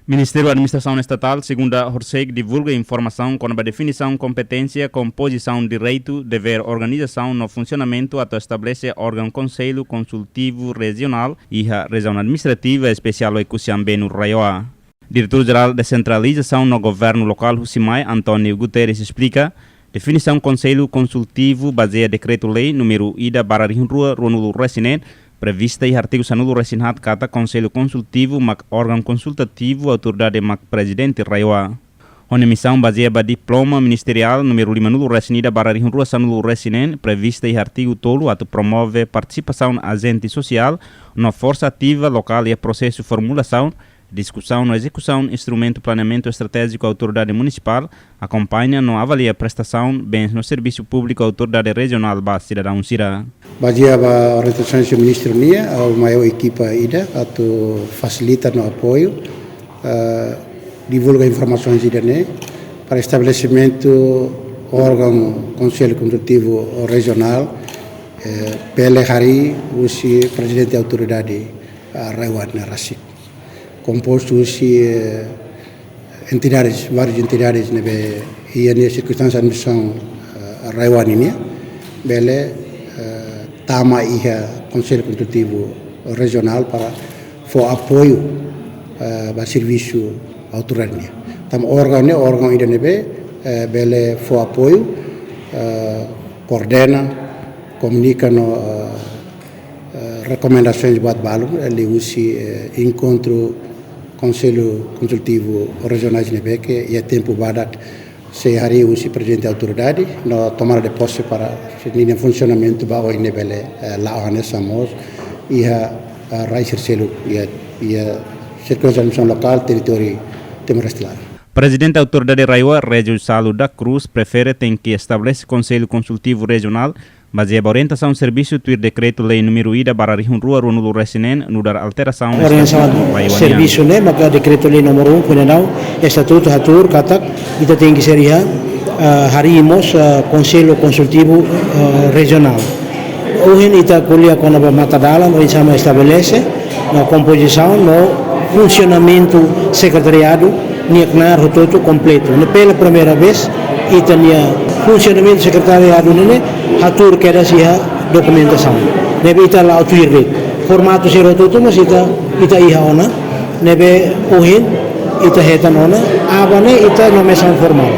Ministério da Administração Estatal, segundo a Horseg, divulga informação com a definição, competência, composição, direito, dever, organização no funcionamento até estabelecer órgão conselho consultivo regional e a região administrativa especial Ekusiambe no Raioa. Diretor-Geral de Descentralização no Governo Local, Husimai, Antônio Guterres, explica: definição conselho consultivo baseia decreto-lei número ida bararihunrua Ronulu Resinen, prevista em artigo sanulu resinhat kata Conselho Consultivo mak órgão consultativo autoridade mak presidente Raioa. Ona missão baseada diploma ministerial número 5 nulu resinida bararihun rua sanulu resinen prevista em artigo tolo atu promove participação agente social na força ativa local e processo formulação, discussão na execução, instrumento planeamento estratégico autoridade municipal, acompanha no avalia prestação bens no serviço público autoridade regional base cidadão Sira. Baseada a orientação do ministro Nia, a maior equipa ida, atu facilita no apoio, divulga informações ida para estabelecimento órgão conselho consultivo regional, pele hari usi presidente da autoridade Raioa na Rasik. Composto entidades, várias entidades e a circunstância de admissão Raioa ini, bele tama ia Conselho Consultivo Regional para apoio para serviço autoridade. Tam órgão ida bele apoio, coordena, comunica no recomendações buat balu, ali usi encontro Conselho Consultivo Regional de que é tempo badat se hari usi presidente da autoridade no tomada de posse para o funcionamento ba o inebele la anesamos e a raíz selo e a circunstância local território Timor-Leste. Presidente da autoridade Raioa, Régio Salo da Cruz, prefere tem que estabelece Conselho Consultivo Regional baseada a orientação serviço tuir decreto-lei número ida bararihun rua Ronulu Resinen nudar alteração serviço né maka decreto-lei número 1 kunenau estatuto hatur katak kita tem que seria harimos Conselho Consultivo Regional. Hoje ita kuliah com a mata dalam onde sama estabelece na composição no funcionamento secretariado niaknar rototo completo. Pela primeira vez ita nia funcionamento secretariado nene atur kera sia documentação. Nebe ita la atuir formato zero tutu mas ita iha ona nebe ohin ita hetan ona abane ita nomeação formal.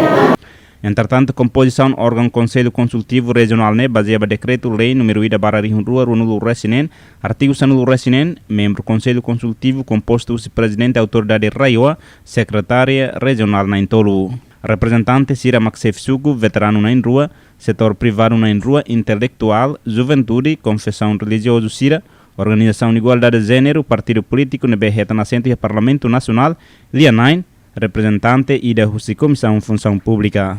Entretanto, composição órgão Conselho Consultivo Regional baseada decreto-lei número ida bararihun rua Ronulu Resinen, artigo sanulu Resinen, membro Conselho Consultivo composto por presidente da autoridade Raioa, secretária regional na Intolu. Representante Sira Maxef Sugu, veterano na Rua, setor privado na Rua, intelectual, juventude, confissão religiosa Sira, Organização de Igualdade de Gênero, partido político nebe reta nascente e Parlamento Nacional, Lianain, representante e da Comissão Função Pública.